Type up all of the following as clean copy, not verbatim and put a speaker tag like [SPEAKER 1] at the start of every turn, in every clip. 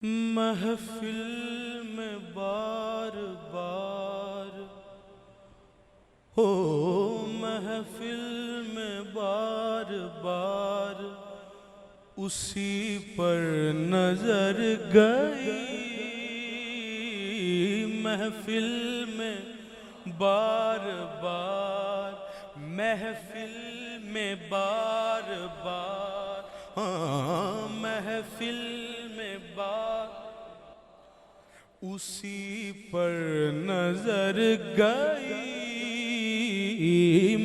[SPEAKER 1] محفل میں بار بار ہو محفل میں بار بار اسی پر نظر گئی محفل میں بار بار محفل میں بار بار محفل میں بار اسی پر نظر گئی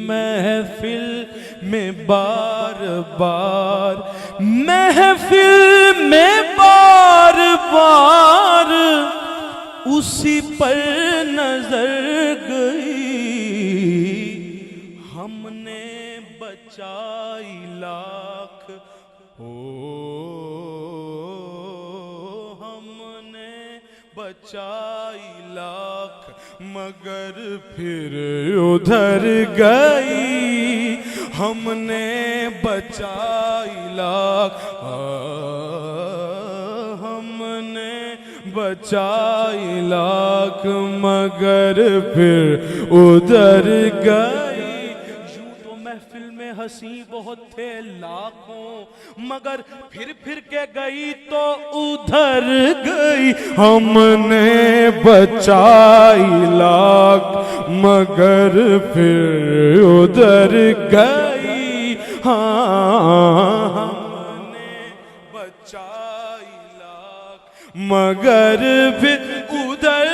[SPEAKER 1] محفل میں بار بار محفل میں بار بار اسی پر نظر گئی ہم نے بچائی لاکھ ہم نے بچائی لاکھ مگر پھر ادھر گئی ہم نے بچائی لاکھ ہم نے بچائی لاکھ مگر پھر ادھر گئی یوں تو محفل میں ہنسی بہت تھے لاکھوں مگر پھر کے گئی تو ادھر گئی ہم نے بچائی لاکھ مگر پھر ادھر گئی ہم نے بچائی لاکھ مگر پھر ادھر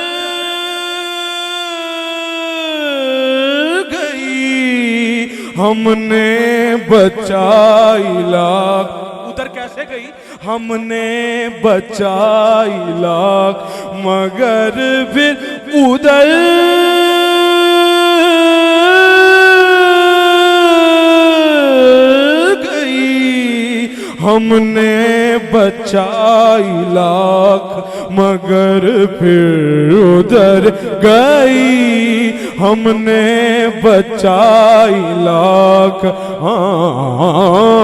[SPEAKER 1] گئی ہم نے بچائی لاکھ ادھر کیسے گئی ہم نے بچائی لاکھ مگر پھر ادھر گئی ہم نے بچائی لاکھ مگر پھر ادھر گئی ہم نے بچائی لاکھ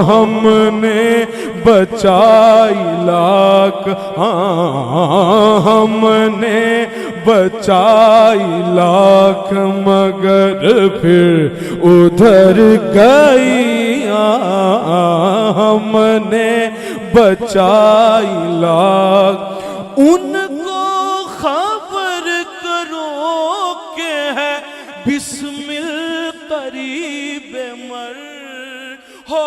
[SPEAKER 1] ہم نے بچائی لاکھ ہم نے بچائی لاکھ مگر پھر ادھر گئی ہم نے بچائی لاکھ ان کو خبر کرو کہ ہے بسمل قریب مر ہو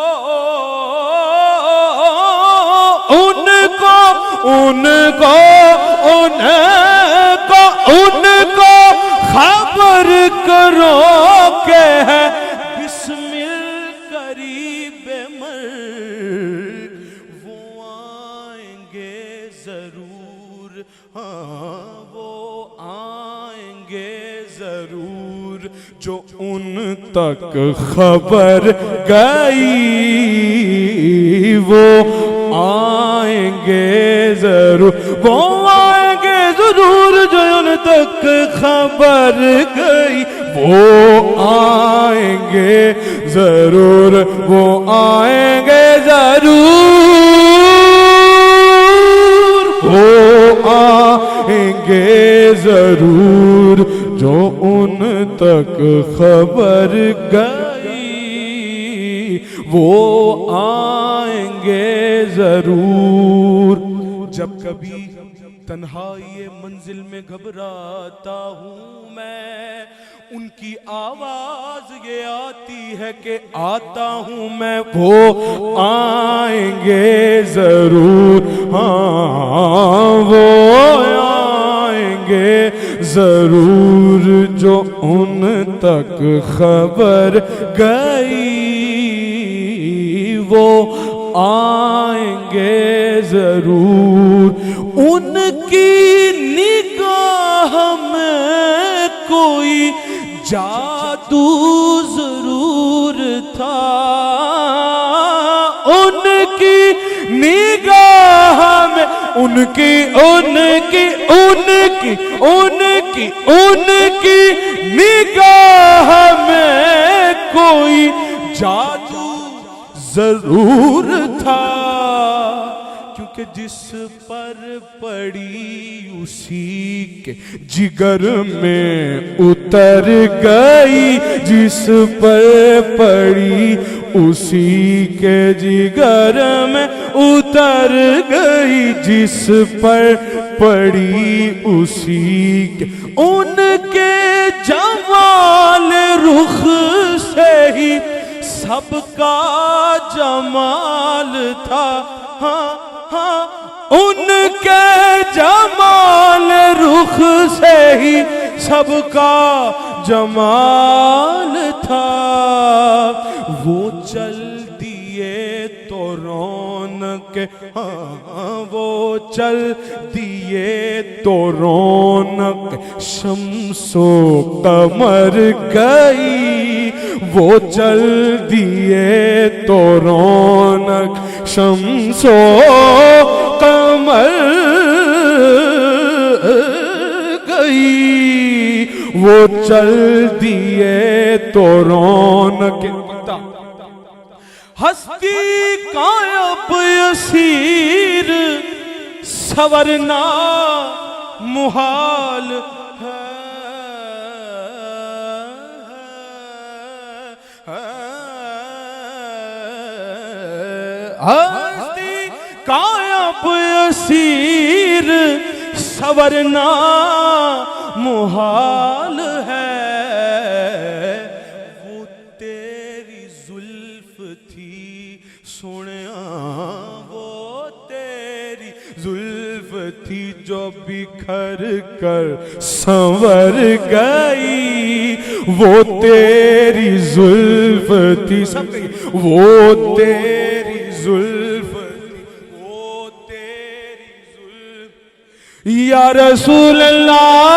[SPEAKER 1] ان کو خبر کرو کہ ہے بسمل قریب مر وہ آئیں گے ضرور وہ آئیں گے ضرور جو ان تک خبر گئی وہ آئیں گے ضرور وہ آئیں گے ضرور جو ان تک خبر گئی وہ آئیں گے ضرور وہ آئیں گے ضرور وہ آئیں گے ضرور جو ان تک خبر گئی وہ آئیں گے ضرور جب کبھی تنہائی منزل میں گھبراتا ہوں میں ان کی آواز یہ آتی ہے کہ آتا ہوں میں وہ آئیں گے ضرور وہ آئیں گے ضرور جو ان تک خبر گئی وہ آئیں گے ضرور ان کی نگاہ میں کوئی جادو ضرور تھا ان کی نگاہ میں ان کی نگاہ میں کوئی جادو ضرور تھا کہ جس پر پڑی اسی کے جگر میں اتر گئی، جس پر پڑی اسی کے جگر میں اتر گئی، جس پر پڑی اسی کے ان کے جمال رخ سے ہی سب کا جمال تھا، ہاں ہاں ان کے جمال رخ سے ہی سب کا جمال تھا، وہ چل دیے تو رونق، ہاں وہ چل دیے تو رونق شمس و قمر گئی، وہ چل دیے تو رونق شمس و قمر گئی، وہ چل دیے تو رونق ہستی کائب اسیر سورنا محال ہے، ہستی کائب اسیر سورنا محال ہے، وہ تیری زلف تھی سنیا، وہ تیری زلف تھی جو بکھر کر سنور گئی، وہ تیری زلف تھی، وہ تیری زلف تھی، وہ تیری زلف، یا رسول اللہ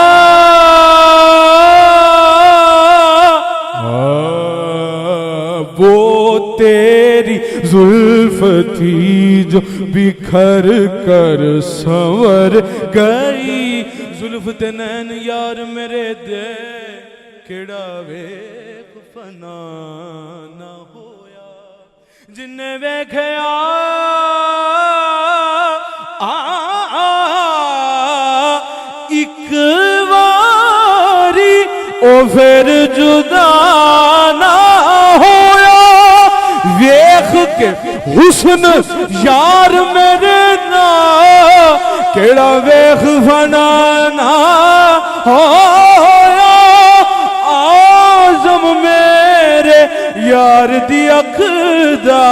[SPEAKER 1] وہ تیری زلف تھی جو بکھر کر سنور گئی، زلف تے نین یار میرے دے کیڑا ویکھ فنا نہ ہویا، جن ویکھیا ایک واری او پھر جدا نہ ہویا، ویکھ کے حسن یار میرے نا کیڑا ویکھ فنا نہ ہویا، آزم میرے یار دی اکھ دا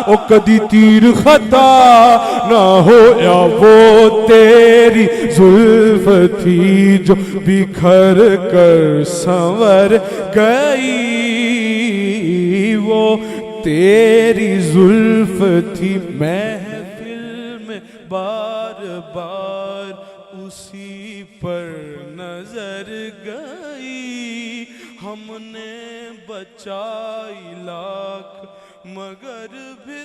[SPEAKER 1] او کدی تیر خطا نہ ہویا، وہ تیری زلف تھی جو بکھر کر سنور گئی، وہ تیری زلف تھی محفل میں بار بار اسی پر نظر گئی، ہم نے بچائی لاکھ مگر پھر